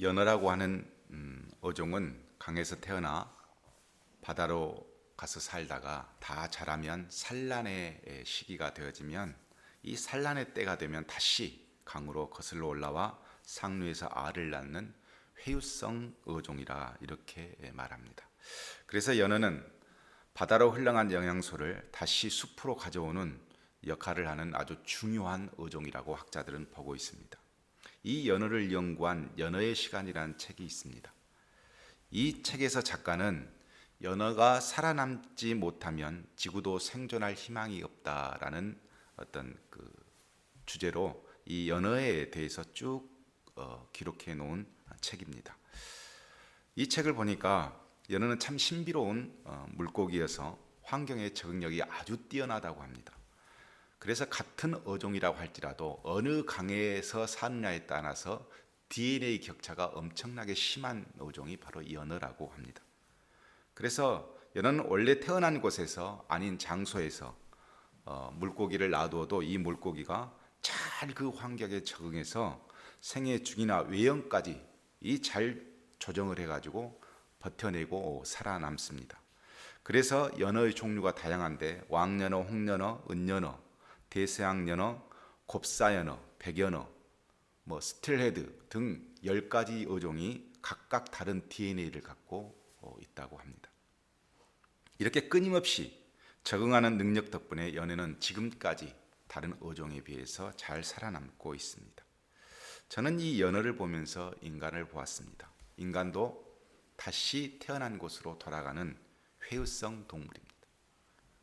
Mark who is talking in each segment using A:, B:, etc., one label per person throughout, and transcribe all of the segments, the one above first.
A: 연어라고 하는 어종은 강에서 태어나 바다로 가서 살다가 다 자라면 산란의 시기가 되어지면 이 산란의 때가 되면 다시 강으로 거슬러 올라와 상류에서 알을 낳는 회유성 어종이라 이렇게 말합니다. 그래서 연어는 바다로 흘러간 영양소를 다시 숲으로 가져오는 역할을 하는 아주 중요한 어종이라고 학자들은 보고 있습니다. 이 연어를 연구한 연어의 시간이라는 책이 있습니다. 이 책에서 작가는 연어가 살아남지 못하면 지구도 생존할 희망이 없다라는 어떤 주제로 이 연어에 대해서 쭉 기록해 놓은 책입니다. 이 책을 보니까 연어는 참 신비로운 물고기여서 환경의 적응력이 아주 뛰어나다고 합니다. 그래서 같은 어종이라고 할지라도 어느 강에서 사느냐에 따라서 DNA 격차가 엄청나게 심한 어종이 바로 연어라고 합니다. 그래서 연어는 원래 태어난 곳에서 아닌 장소에서 물고기를 놔두어도 이 물고기가 잘 그 환경에 적응해서 생애 중이나 외형까지 잘 조정을 해가지고 버텨내고 살아남습니다. 그래서 연어의 종류가 다양한데 왕연어, 홍연어, 은연어, 대서양연어, 곱사연어, 백연어, 스틸헤드 등 10가지 어종이 각각 다른 DNA를 갖고 있다고 합니다. 이렇게 끊임없이 적응하는 능력 덕분에 연어는 지금까지 다른 어종에 비해서 잘 살아남고 있습니다. 저는 이 연어를 보면서 인간을 보았습니다. 인간도 다시 태어난 곳으로 돌아가는 회유성 동물입니다.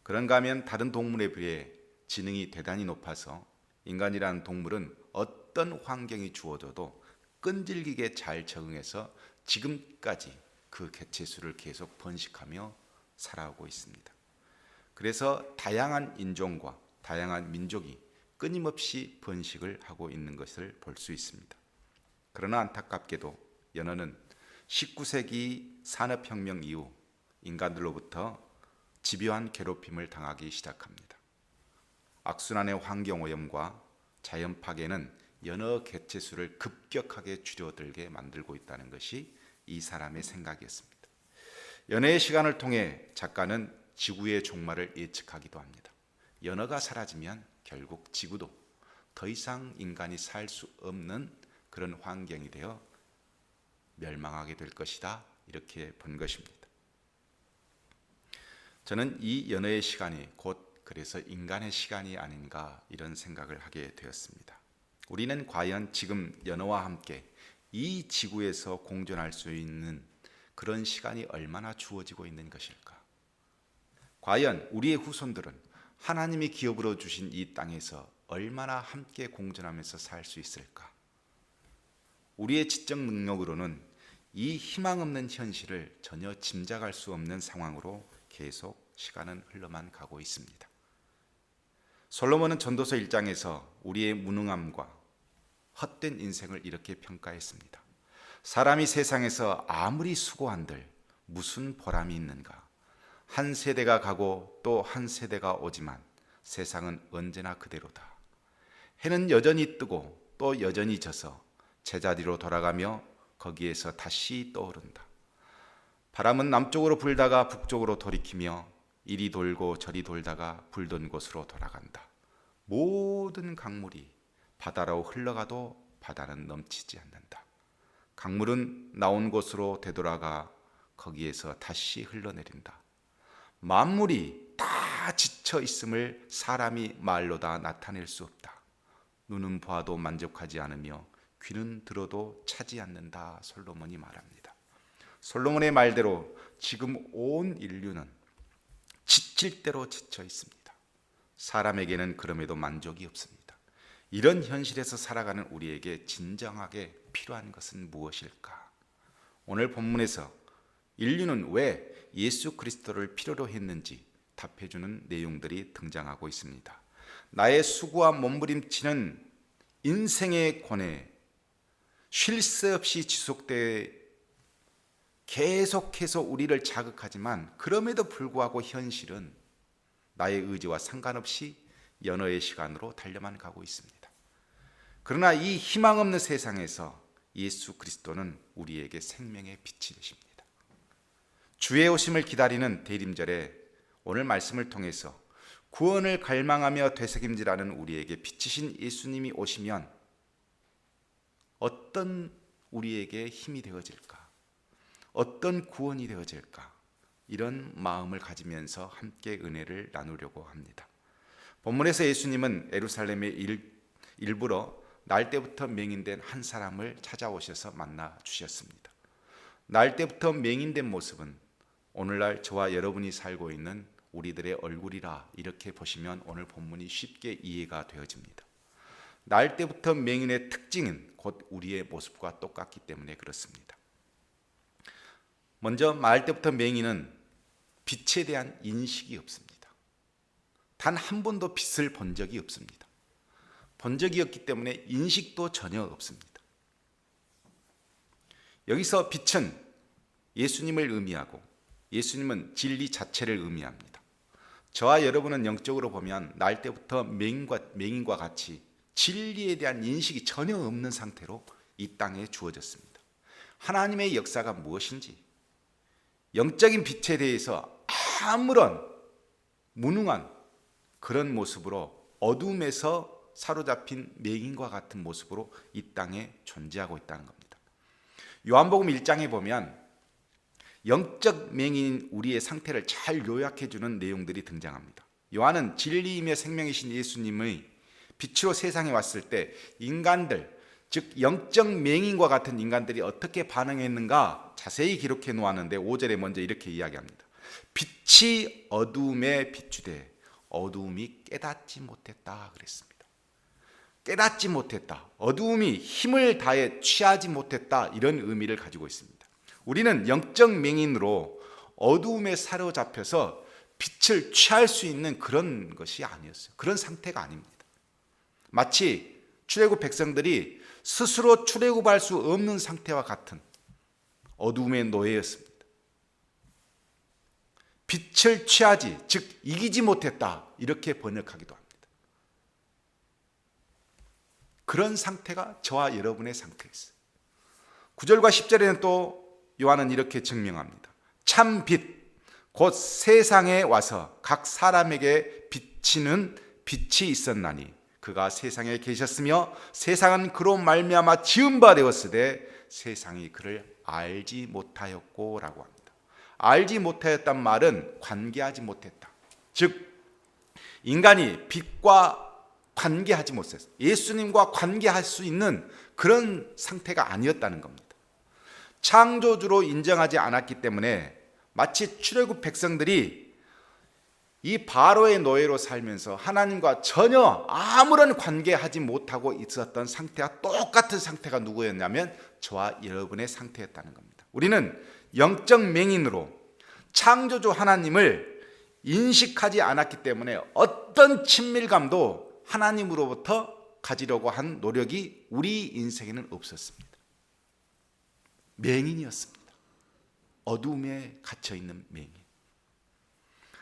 A: 그런가 하면 다른 동물에 비해 지능이 대단히 높아서 인간이라는 동물은 어떤 환경이 주어져도 끈질기게 잘 적응해서 지금까지 그 개체수를 계속 번식하며 살아오고 있습니다. 그래서 다양한 인종과 다양한 민족이 끊임없이 번식을 하고 있는 것을 볼 수 있습니다. 그러나 안타깝게도 연어는 19세기 산업혁명 이후 인간들로부터 집요한 괴롭힘을 당하기 시작합니다. 악순환의 환경오염과 자연 파괴는 연어 개체수를 급격하게 줄어들게 만들고 있다는 것이 이 사람의 생각이었습니다. 연어의 시간을 통해 작가는 지구의 종말을 예측하기도 합니다. 연어가 사라지면 결국 지구도 더 이상 인간이 살 수 없는 그런 환경이 되어 멸망하게 될 것이다, 이렇게 본 것입니다. 저는 이 연어의 시간이 곧 그래서 인간의 시간이 아닌가 이런 생각을 하게 되었습니다. 우리는 과연 지금 연어와 함께 이 지구에서 공존할 수 있는 그런 시간이 얼마나 주어지고 있는 것일까? 과연 우리의 후손들은 하나님이 기업으로 주신 이 땅에서 얼마나 함께 공존하면서 살 수 있을까? 우리의 지적 능력으로는 이 희망 없는 현실을 전혀 짐작할 수 없는 상황으로 계속 시간은 흘러만 가고 있습니다. 솔로몬은 전도서 1장에서 우리의 무능함과 헛된 인생을 이렇게 평가했습니다. 사람이 세상에서 아무리 수고한들 무슨 보람이 있는가? 한 세대가 가고 또 한 세대가 오지만 세상은 언제나 그대로다. 해는 여전히 뜨고 또 여전히 져서 제자리로 돌아가며 거기에서 다시 떠오른다. 바람은 남쪽으로 불다가 북쪽으로 돌이키며 이리 돌고 저리 돌다가 불던 곳으로 돌아간다. 모든 강물이 바다로 흘러가도 바다는 넘치지 않는다. 강물은 나온 곳으로 되돌아가 거기에서 다시 흘러내린다. 만물이 다 지쳐 있음을 사람이 말로 다 나타낼 수 없다. 눈은 봐도 만족하지 않으며 귀는 들어도 차지 않는다. 솔로몬이 말합니다. 솔로몬의 말대로 지금 온 인류는 지칠 대로 지쳐 있습니다. 사람에게는 그럼에도 만족이 없습니다. 이런 현실에서 살아가는 우리에게 진정하게 필요한 것은 무엇일까? 오늘 본문에서 인류는 왜 예수 그리스도를 필요로 했는지 답해주는 내용들이 등장하고 있습니다. 나의 수고와 몸부림치는 인생의 고뇌, 쉴 새 없이 지속돼 계속해서 우리를 자극하지만 그럼에도 불구하고 현실은 나의 의지와 상관없이 연어의 시간으로 달려만 가고 있습니다. 그러나 이 희망 없는 세상에서 예수 그리스도는 우리에게 생명의 빛이 되십니다. 주의 오심을 기다리는 대림절에 오늘 말씀을 통해서 구원을 갈망하며 되새김질하는 우리에게 빛이신 예수님이 오시면 어떤 우리에게 힘이 되어질까? 어떤 구원이 되어질까? 이런 마음을 가지면서 함께 은혜를 나누려고 합니다. 본문에서 예수님은 예루살렘에 일부러 날 때부터 맹인된 한 사람을 찾아오셔서 만나 주셨습니다. 날 때부터 맹인된 모습은 오늘날 저와 여러분이 살고 있는 우리들의 얼굴이라 이렇게 보시면 오늘 본문이 쉽게 이해가 되어집니다. 날 때부터 맹인의 특징은 곧 우리의 모습과 똑같기 때문에 그렇습니다. 먼저 날 때부터 맹인은 빛에 대한 인식이 없습니다. 단 한 번도 빛을 본 적이 없습니다. 본 적이 없기 때문에 인식도 전혀 없습니다. 여기서 빛은 예수님을 의미하고 예수님은 진리 자체를 의미합니다. 저와 여러분은 영적으로 보면 날 때부터 맹인과 같이 진리에 대한 인식이 전혀 없는 상태로 이 땅에 주어졌습니다. 하나님의 역사가 무엇인지, 영적인 빛에 대해서 아무런 무능한 그런 모습으로 어둠에서 사로잡힌 맹인과 같은 모습으로 이 땅에 존재하고 있다는 겁니다. 요한복음 1장에 보면 영적 맹인인 우리의 상태를 잘 요약해 주는 내용들이 등장합니다. 요한은 진리이며 생명이신 예수님의 빛으로 세상에 왔을 때 인간들, 즉 영적 맹인과 같은 인간들이 어떻게 반응했는가 자세히 기록해 놓았는데 5절에 먼저 이렇게 이야기합니다. 빛이 어두움에 비추되 어두움이 깨닫지 못했다 그랬습니다. 깨닫지 못했다. 어두움이 힘을 다해 취하지 못했다. 이런 의미를 가지고 있습니다. 우리는 영적 맹인으로 어두움에 사로잡혀서 빛을 취할 수 있는 그런 것이 아니었어요. 그런 상태가 아닙니다. 마치 출애굽 백성들이 스스로 출애굽할 수 없는 상태와 같은 어두움의 노예였습니다. 빛을 취하지, 즉 이기지 못했다 이렇게 번역하기도 합니다. 그런 상태가 저와 여러분의 상태였어요. 9절과 10절에는 또 요한은 이렇게 증명합니다. 참 빛, 곧 세상에 와서 각 사람에게 비치는 빛이 있었나니 그가 세상에 계셨으며 세상은 그로 말미암아 지은 바 되었으되 세상이 그를 알지 못하였고 라고 합니다. 알지 못하였단 말은 관계하지 못했다. 즉 인간이 빛과 관계하지 못했어요. 예수님과 관계할 수 있는 그런 상태가 아니었다는 겁니다. 창조주로 인정하지 않았기 때문에 마치 출애굽 백성들이 이 바로의 노예로 살면서 하나님과 전혀 아무런 관계하지 못하고 있었던 상태와 똑같은 상태가 누구였냐면 저와 여러분의 상태였다는 겁니다. 우리는 영적 맹인으로 창조주 하나님을 인식하지 않았기 때문에 어떤 친밀감도 하나님으로부터 가지려고 한 노력이 우리 인생에는 없었습니다. 맹인이었습니다. 어두움에 갇혀있는 맹인.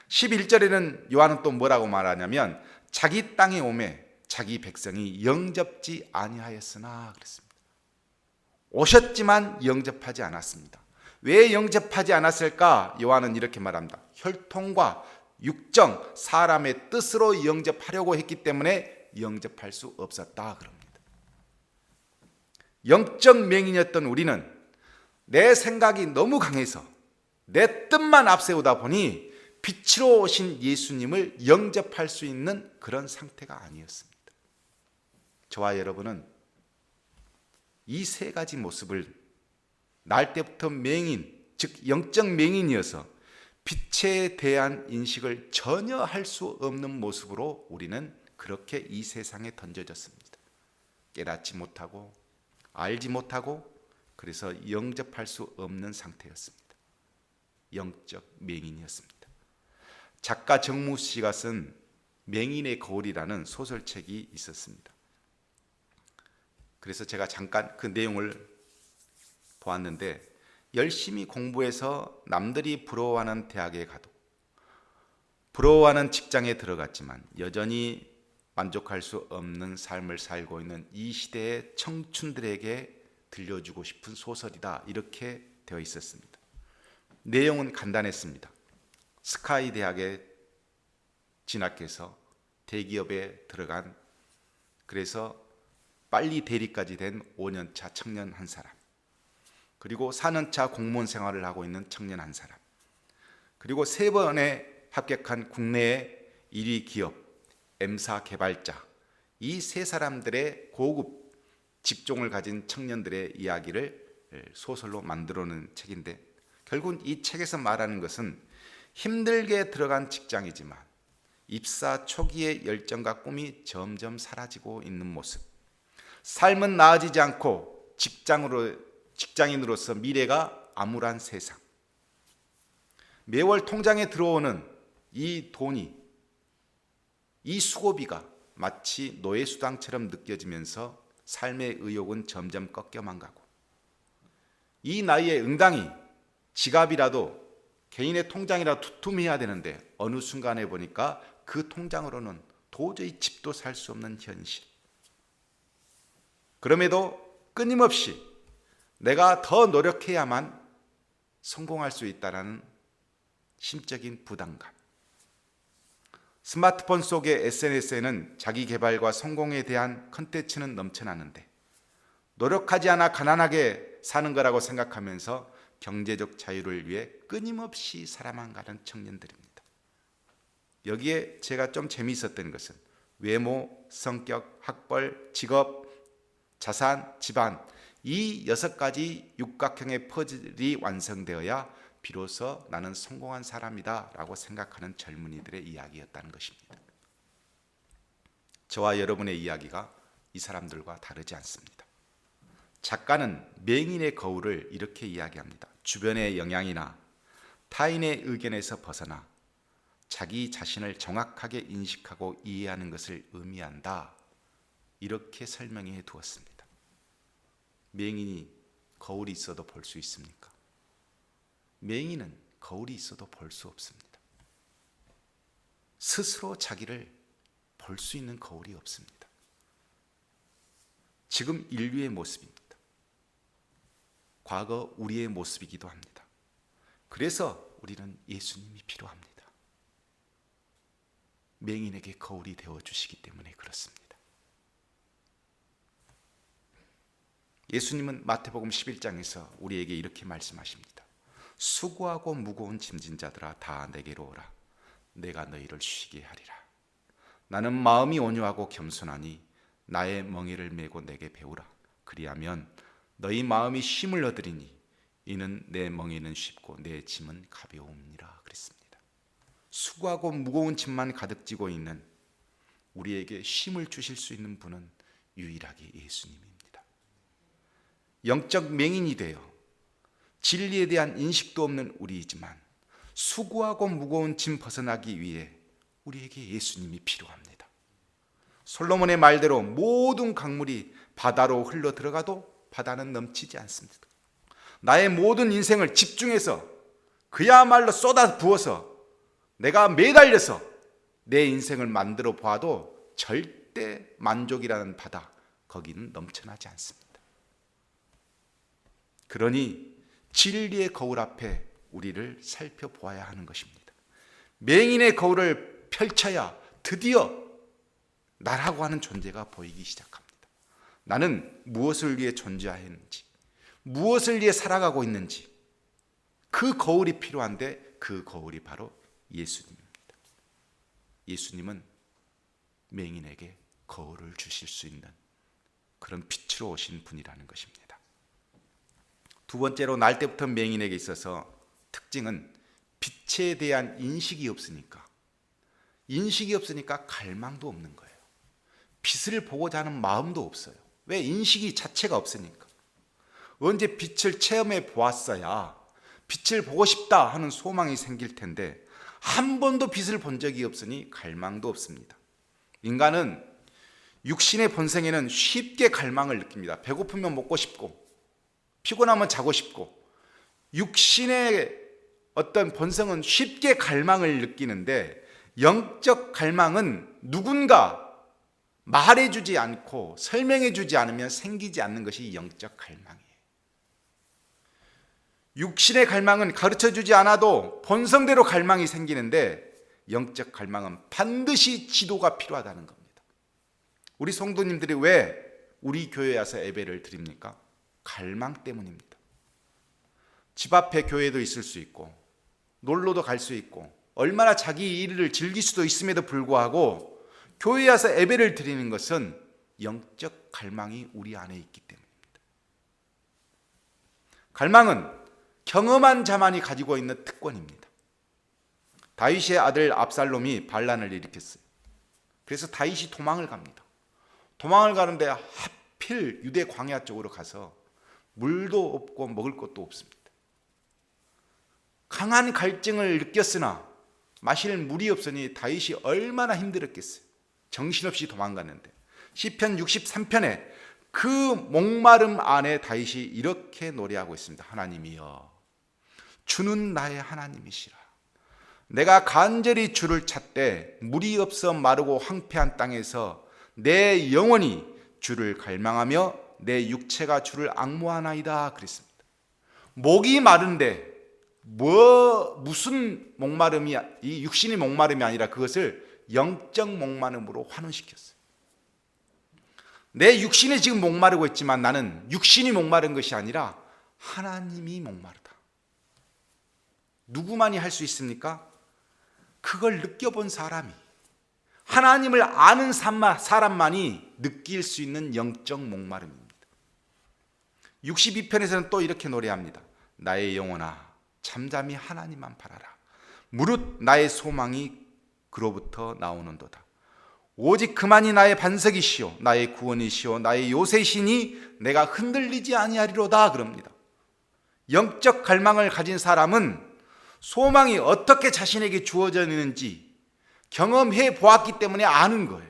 A: 11절에는 요한은 또 뭐라고 말하냐면 자기 땅에 오매 자기 백성이 영접지 아니하였으나 그랬습니다. 오셨지만 영접하지 않았습니다. 왜 영접하지 않았을까? 요한은 이렇게 말합니다. 혈통과 육정, 사람의 뜻으로 영접하려고 했기 때문에 영접할 수 없었다 그럽니다. 영적 맹인이었던 우리는 내 생각이 너무 강해서 내 뜻만 앞세우다 보니 빛으로 오신 예수님을 영접할 수 있는 그런 상태가 아니었습니다. 저와 여러분은 이 세 가지 모습을 날 때부터 맹인, 즉 영적 맹인이어서 빛에 대한 인식을 전혀 할 수 없는 모습으로 우리는 그렇게 이 세상에 던져졌습니다. 깨닫지 못하고 알지 못하고 그래서 영접할 수 없는 상태였습니다. 영적 맹인이었습니다. 작가 정무 씨가 쓴 맹인의 거울이라는 소설책이 있었습니다. 그래서 제가 잠깐 그 내용을 보았는데 열심히 공부해서 남들이 부러워하는 대학에 가도 부러워하는 직장에 들어갔지만 여전히 만족할 수 없는 삶을 살고 있는 이 시대의 청춘들에게 들려주고 싶은 소설이다, 이렇게 되어 있었습니다. 내용은 간단했습니다. 스카이 대학에 진학해서 대기업에 들어간, 그래서 빨리 대리까지 된 5년차 청년 한 사람, 그리고 4년차 공무원 생활을 하고 있는 청년 한 사람, 그리고 3번에 합격한 국내의 1위 기업 M사 개발자, 이 3사람들의 고급 직종을 가진 청년들의 이야기를 소설로 만들어놓은 책인데, 결국은 이 책에서 말하는 것은 힘들게 들어간 직장이지만 입사 초기의 열정과 꿈이 점점 사라지고 있는 모습, 삶은 나아지지 않고 직장인으로서 미래가 암울한 세상, 매월 통장에 들어오는 이 돈이, 이 수고비가 마치 노예수당처럼 느껴지면서 삶의 의욕은 점점 꺾여만 가고, 이 나이에 응당히 지갑이라도, 개인의 통장이라도 두툼해야 되는데 어느 순간에 보니까 그 통장으로는 도저히 집도 살 수 없는 현실. 그럼에도 끊임없이 내가 더 노력해야만 성공할 수 있다는 심적인 부담감. 스마트폰 속의 SNS에는 자기 개발과 성공에 대한 컨텐츠는 넘쳐나는데, 노력하지 않아 가난하게 사는 거라고 생각하면서 경제적 자유를 위해 끊임없이 살아만 가는 청년들입니다. 여기에 제가 좀 재미있었던 것은 외모, 성격, 학벌, 직업, 자산, 집안, 이 6가지 육각형의 퍼즐이 완성되어야 비로소 나는 성공한 사람이다 라고 생각하는 젊은이들의 이야기였다는 것입니다. 저와 여러분의 이야기가 이 사람들과 다르지 않습니다. 작가는 맹인의 거울을 이렇게 이야기합니다. 주변의 영향이나 타인의 의견에서 벗어나 자기 자신을 정확하게 인식하고 이해하는 것을 의미한다, 이렇게 설명해 두었습니다. 맹인이 거울이 있어도 볼 수 있습니까? 맹인은 거울이 있어도 볼 수 없습니다. 스스로 자기를 볼 수 있는 거울이 없습니다. 지금 인류의 모습입니다. 과거 우리의 모습이기도 합니다. 그래서 우리는 예수님이 필요합니다. 맹인에게 거울이 되어주시기 때문에 그렇습니다. 예수님은 마태복음 11장에서 우리에게 이렇게 말씀하십니다. 수고하고 무거운 짐진 자들아 다 내게로 오라. 내가 너희를 쉬게 하리라. 나는 마음이 온유하고 겸손하니 나의 멍에를 메고 내게 배우라. 그리하면 너희 마음이 쉼을 얻으리니 이는 내 멍에는 쉽고 내 짐은 가벼움이라 그랬습니다. 수고하고 무거운 짐만 가득 지고 있는 우리에게 쉼을 주실 수 있는 분은 유일하게 예수님입니다. 영적 맹인이 되어 진리에 대한 인식도 없는 우리이지만 수고하고 무거운 짐 벗어나기 위해 우리에게 예수님이 필요합니다. 솔로몬의 말대로 모든 강물이 바다로 흘러 들어가도 바다는 넘치지 않습니다. 나의 모든 인생을 집중해서 그야말로 쏟아 부어서 내가 매달려서 내 인생을 만들어 보아도 절대 만족이라는 바다, 거기는 넘쳐나지 않습니다. 그러니 진리의 거울 앞에 우리를 살펴보아야 하는 것입니다. 맹인의 거울을 펼쳐야 드디어 나라고 하는 존재가 보이기 시작합니다. 나는 무엇을 위해 존재하였는지, 무엇을 위해 살아가고 있는지, 그 거울이 필요한데 그 거울이 바로 예수님입니다. 예수님은 맹인에게 거울을 주실 수 있는 그런 빛으로 오신 분이라는 것입니다. 두 번째로, 날 때부터 맹인에게 있어서 특징은 빛에 대한 인식이 없으니까 갈망도 없는 거예요. 빛을 보고자 하는 마음도 없어요. 왜? 인식이 자체가 없으니까. 언제 빛을 체험해 보았어야 빛을 보고 싶다 하는 소망이 생길 텐데 한 번도 빛을 본 적이 없으니 갈망도 없습니다. 인간은 육신의 본성에는 쉽게 갈망을 느낍니다. 배고프면 먹고 싶고 피곤하면 자고 싶고, 육신의 어떤 본성은 쉽게 갈망을 느끼는데 영적 갈망은 누군가 말해주지 않고 설명해주지 않으면 생기지 않는 것이 영적 갈망이에요. 육신의 갈망은 가르쳐주지 않아도 본성대로 갈망이 생기는데 영적 갈망은 반드시 지도가 필요하다는 겁니다. 우리 성도님들이 왜 우리 교회에 와서 예배를 드립니까? 갈망 때문입니다. 집 앞에 교회도 있을 수 있고 놀러도 갈 수 있고 얼마나 자기 일을 즐길 수도 있음에도 불구하고 교회에 와서 예배를 드리는 것은 영적 갈망이 우리 안에 있기 때문입니다. 갈망은 경험한 자만이 가지고 있는 특권입니다. 다윗의 아들 압살롬이 반란을 일으켰어요. 그래서 다윗이 도망을 갑니다. 도망을 가는데 하필 유대 광야 쪽으로 가서 물도 없고 먹을 것도 없습니다. 강한 갈증을 느꼈으나 마실 물이 없으니 다윗이 얼마나 힘들었겠어요. 정신없이 도망갔는데 시편 63편에 그 목마름 안에 다윗이 이렇게 노래하고 있습니다. 하나님이여, 주는 나의 하나님이시라. 내가 간절히 주를 찾되 물이 없어 마르고 황폐한 땅에서 내 영혼이 주를 갈망하며 내 육체가 주를 앙모하나이다 그랬습니다. 목이 마른데 무슨 목마름이, 이 육신이 목마름이 아니라 그것을 영적 목마름으로 환원시켰어요. 내 육신이 지금 목마르고 있지만 나는 육신이 목마른 것이 아니라 하나님이 목마르다. 누구만이 할 수 있습니까? 그걸 느껴본 사람이, 하나님을 아는 사람만이 느낄 수 있는 영적 목마름입니다. 62편에서는 또 이렇게 노래합니다. 나의 영혼아 잠잠히 하나님만 바라라. 무릇 나의 소망이 그로부터 나오는도다. 오직 그만이 나의 반석이시오 나의 구원이시오 나의 요새시니 내가 흔들리지 아니하리로다 그럽니다. 영적 갈망을 가진 사람은 소망이 어떻게 자신에게 주어져 있는지 경험해 보았기 때문에 아는 거예요.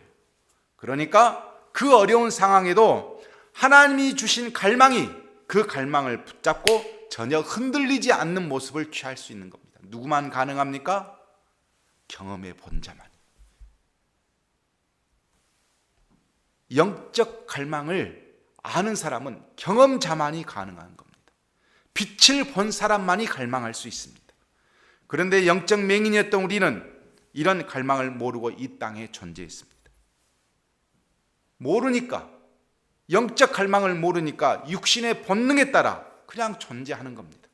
A: 그러니까 그 어려운 상황에도 하나님이 주신 갈망이 그 갈망을 붙잡고 전혀 흔들리지 않는 모습을 취할 수 있는 겁니다. 누구만 가능합니까? 경험해 본 자만. 영적 갈망을 아는 사람은 경험자만이 가능한 겁니다. 빛을 본 사람만이 갈망할 수 있습니다. 그런데 영적 맹인이었던 우리는 이런 갈망을 모르고 이 땅에 존재했습니다. 모르니까, 영적 갈망을 모르니까 육신의 본능에 따라 그냥 존재하는 겁니다.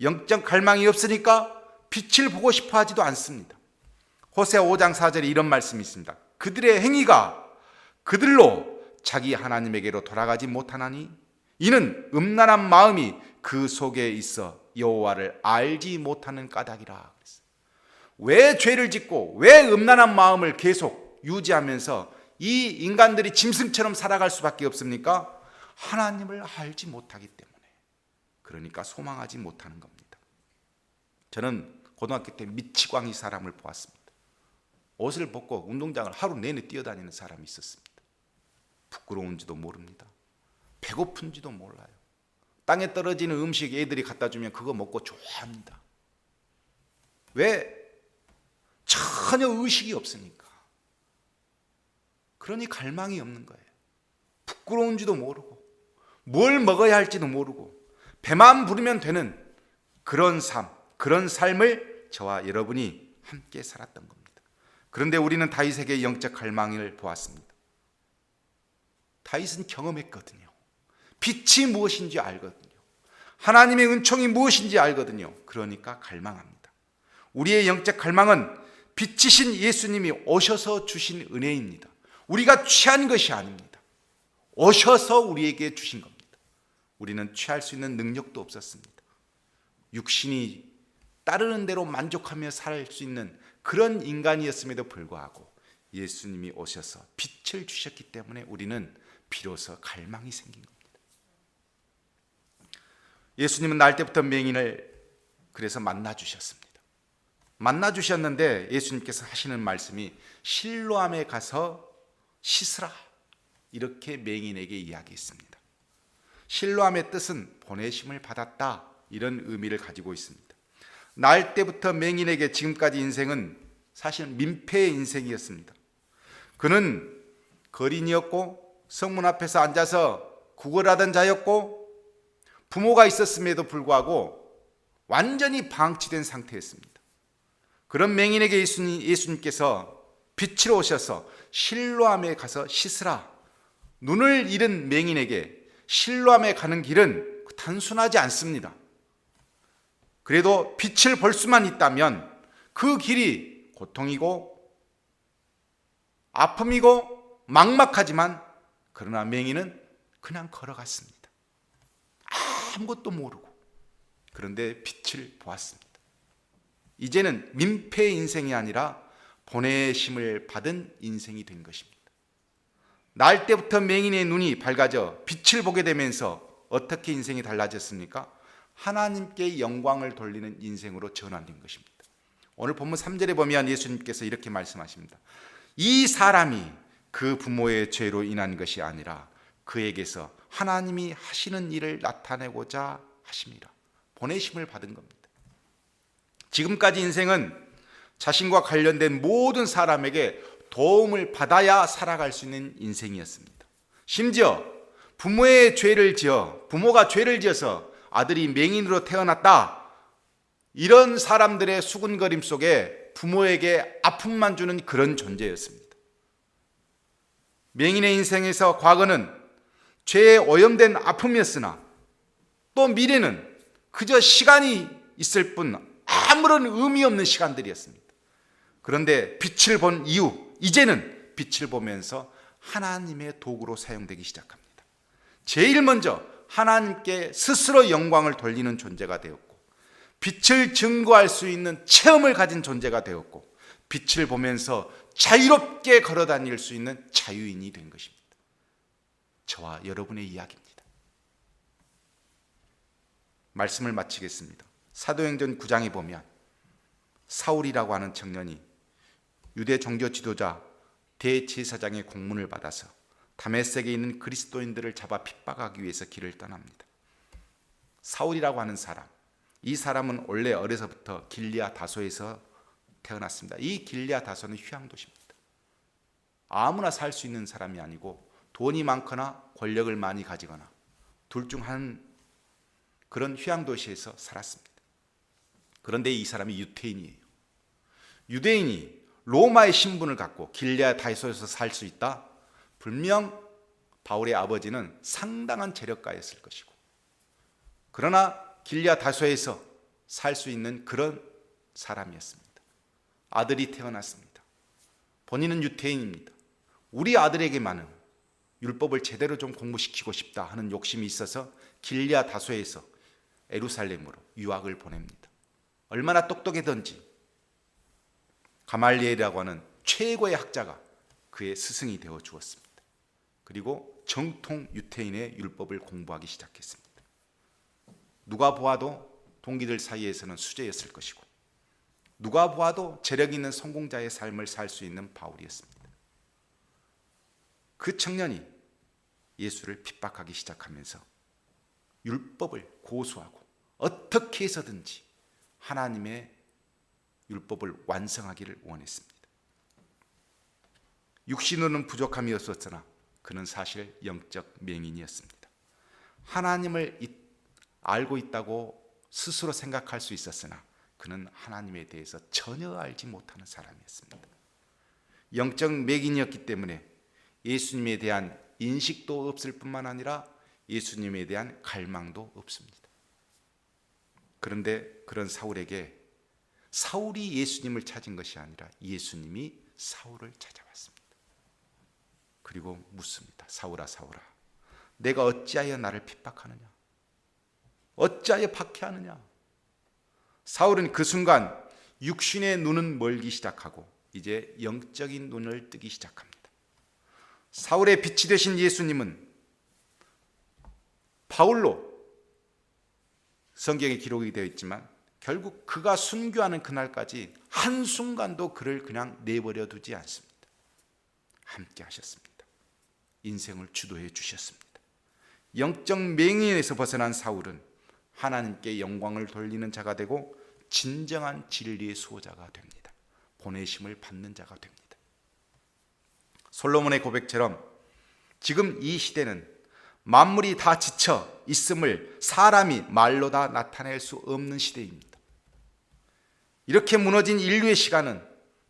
A: 영적 갈망이 없으니까 빛을 보고 싶어 하지도 않습니다. 호세아 5장 4절에 이런 말씀이 있습니다. 그들의 행위가 그들로 자기 하나님에게로 돌아가지 못하나니 이는 음란한 마음이 그 속에 있어 여호와를 알지 못하는 까닭이라. 왜 죄를 짓고 왜 음란한 마음을 계속 유지하면서 이 인간들이 짐승처럼 살아갈 수밖에 없습니까? 하나님을 알지 못하기 때문에. 그러니까 소망하지 못하는 겁니다. 저는 고등학교 때 미치광이 사람을 보았습니다. 옷을 벗고 운동장을 하루 내내 뛰어다니는 사람이 있었습니다. 부끄러운지도 모릅니다. 배고픈지도 몰라요. 땅에 떨어지는 음식 애들이 갖다 주면 그거 먹고 좋아합니다. 왜? 전혀 의식이 없으니까. 그러니 갈망이 없는 거예요. 부끄러운지도 모르고 뭘 먹어야 할지도 모르고 배만 부르면 되는 그런 삶, 그런 삶을 저와 여러분이 함께 살았던 겁니다. 그런데 우리는 다윗에게 영적 갈망을 보았습니다. 다윗은 경험했거든요. 빛이 무엇인지 알거든요. 하나님의 은총이 무엇인지 알거든요. 그러니까 갈망합니다. 우리의 영적 갈망은 빛이신 예수님이 오셔서 주신 은혜입니다. 우리가 취한 것이 아닙니다. 오셔서 우리에게 주신 겁니다. 우리는 취할 수 있는 능력도 없었습니다. 육신이 따르는 대로 만족하며 살 수 있는 그런 인간이었음에도 불구하고 예수님이 오셔서 빛을 주셨기 때문에 우리는 비로소 갈망이 생긴 겁니다. 예수님은 날 때부터 맹인을 그래서 만나주셨습니다. 만나주셨는데 예수님께서 하시는 말씀이 실로암에 가서 씻으라 이렇게 맹인에게 이야기했습니다. 실로암의 뜻은 보내심을 받았다 이런 의미를 가지고 있습니다. 날 때부터 맹인에게 지금까지 인생은 사실 민폐의 인생이었습니다. 그는 거린이었고 성문 앞에서 앉아서 구걸하던 자였고 부모가 있었음에도 불구하고 완전히 방치된 상태였습니다. 그런 맹인에게 예수님께서 빛으로 오셔서 실로암에 가서 씻으라. 눈을 잃은 맹인에게 실로암에 가는 길은 단순하지 않습니다. 그래도 빛을 볼 수만 있다면 그 길이 고통이고 아픔이고 막막하지만 그러나 맹인은 그냥 걸어갔습니다. 아무것도 모르고. 그런데 빛을 보았습니다. 이제는 민폐의 인생이 아니라 보내심을 받은 인생이 된 것입니다. 날 때부터 맹인의 눈이 밝아져 빛을 보게 되면서 어떻게 인생이 달라졌습니까? 하나님께 영광을 돌리는 인생으로 전환된 것입니다. 오늘 본문 3절에 보면 예수님께서 이렇게 말씀하십니다. 이 사람이 그 부모의 죄로 인한 것이 아니라 그에게서 하나님이 하시는 일을 나타내고자 하심이라. 보내심을 받은 겁니다. 지금까지 인생은 자신과 관련된 모든 사람에게 도움을 받아야 살아갈 수 있는 인생이었습니다. 심지어 부모가 죄를 지어서 아들이 맹인으로 태어났다. 이런 사람들의 수군거림 속에 부모에게 아픔만 주는 그런 존재였습니다. 맹인의 인생에서 과거는 죄에 오염된 아픔이었으나 또 미래는 그저 시간이 있을 뿐 아무런 의미 없는 시간들이었습니다. 그런데 빛을 본 이후 이제는 빛을 보면서 하나님의 도구로 사용되기 시작합니다. 제일 먼저 하나님께 스스로 영광을 돌리는 존재가 되었고 빛을 증거할 수 있는 체험을 가진 존재가 되었고 빛을 보면서 자유롭게 걸어 다닐 수 있는 자유인이 된 것입니다. 저와 여러분의 이야기입니다. 말씀을 마치겠습니다. 사도행전 9장에 보면 사울이라고 하는 청년이 유대 종교 지도자 대제사장의 공문을 받아서 다메섹에 있는 그리스도인들을 잡아 핍박하기 위해서 길을 떠납니다. 사울이라고 하는 사람, 이 사람은 원래 어려서부터 길리아 다소에서 태어났습니다. 이 길리아 다소는 휴양도시입니다. 아무나 살 수 있는 사람이 아니고 돈이 많거나 권력을 많이 가지거나 둘 중 한 그런 휴양도시에서 살았습니다. 그런데 이 사람이 유대인이에요. 유대인이 로마의 신분을 갖고 길리아 다소에서 살 수 있다? 분명 바울의 아버지는 상당한 재력가였을 것이고, 그러나 길리아 다소에서 살 수 있는 그런 사람이었습니다. 아들이 태어났습니다. 본인은 유대인입니다. 우리 아들에게만은 율법을 제대로 좀 공부시키고 싶다 하는 욕심이 있어서 길리아 다소에서 예루살렘으로 유학을 보냅니다. 얼마나 똑똑하던지 가말리엘이라고 하는 최고의 학자가 그의 스승이 되어 주었습니다. 그리고 정통 유대인의 율법을 공부하기 시작했습니다. 누가 보아도 동기들 사이에서는 수재였을 것이고 누가 보아도 재력 있는 성공자의 삶을 살 수 있는 바울이었습니다. 그 청년이 예수를 핍박하기 시작하면서 율법을 고수하고 어떻게 해서든지 하나님의 율법을 완성하기를 원했습니다. 육신으로는 부족함이었으나 그는 사실 영적 맹인이었습니다. 하나님을 알고 있다고 스스로 생각할 수 있었으나 그는 하나님에 대해서 전혀 알지 못하는 사람이었습니다. 영적 맹인이었기 때문에 예수님에 대한 인식도 없을 뿐만 아니라 예수님에 대한 갈망도 없습니다. 그런데 그런 사울에게 사울이 예수님을 찾은 것이 아니라 예수님이 사울을 찾아왔습니다. 그리고 묻습니다. 사울아, 사울아, 내가 어찌하여 나를 핍박하느냐? 어찌하여 박해하느냐? 사울은 그 순간 육신의 눈은 멀기 시작하고 이제 영적인 눈을 뜨기 시작합니다. 사울의 빛이 되신 예수님은 바울로 성경에 기록이 되어 있지만 결국 그가 순교하는 그날까지 한순간도 그를 그냥 내버려 두지 않습니다. 함께 하셨습니다. 인생을 주도해 주셨습니다. 영적 맹인에서 벗어난 사울은 하나님께 영광을 돌리는 자가 되고 진정한 진리의 수호자가 됩니다. 보내심을 받는 자가 됩니다. 솔로몬의 고백처럼 지금 이 시대는 만물이 다 지쳐 있음을 사람이 말로 다 나타낼 수 없는 시대입니다. 이렇게 무너진 인류의 시간은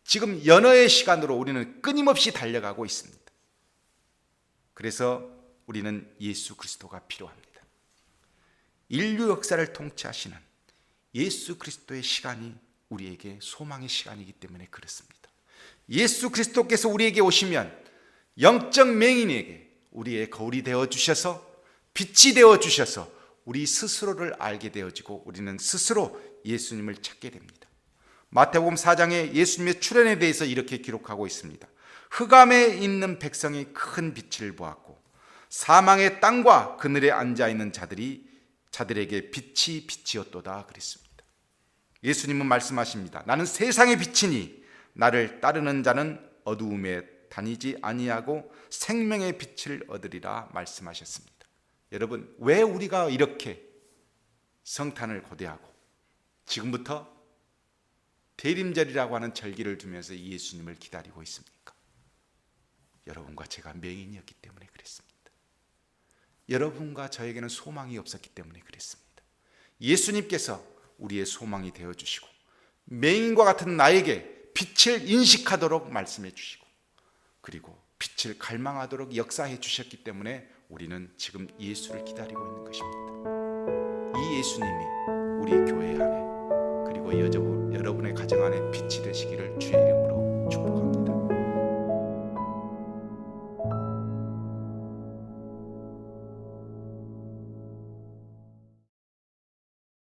A: 지금 연어의 시간으로 우리는 끊임없이 달려가고 있습니다. 그래서 우리는 예수 그리스도가 필요합니다. 인류 역사를 통치하시는 예수 그리스도의 시간이 우리에게 소망의 시간이기 때문에 그렇습니다. 예수 그리스도께서 우리에게 오시면 영적 맹인에게 우리의 거울이 되어 주셔서 빛이 되어 주셔서 우리 스스로를 알게 되어지고 우리는 스스로 예수님을 찾게 됩니다. 마태복음 4장에 예수님의 출현에 대해서 이렇게 기록하고 있습니다. 흑암에 있는 백성이 큰 빛을 보았고 사망의 땅과 그늘에 앉아 있는 자들에게 빛이 빛이었도다 그랬습니다. 예수님은 말씀하십니다. 나는 세상의 빛이니 나를 따르는 자는 어두움에 다니지 아니하고 생명의 빛을 얻으리라 말씀하셨습니다. 여러분, 왜 우리가 이렇게 성탄을 고대하고 지금부터 대림절이라고 하는 절기를 두면서 예수님을 기다리고 있습니까? 여러분과 제가 맹인이었기 때문에 그랬습니다. 여러분과 저에게는 소망이 없었기 때문에 그랬습니다. 예수님께서 우리의 소망이 되어주시고 맹인과 같은 나에게 빛을 인식하도록 말씀해 주시고 그리고 빛을 갈망하도록 역사해 주셨기 때문에 우리는 지금 예수를 기다리고 있는 것입니다. 이 예수님이 우리 교회 안에 그리고 여러분의 가정 안에 빛이 되시기를 주의 이름으로 축복합니다.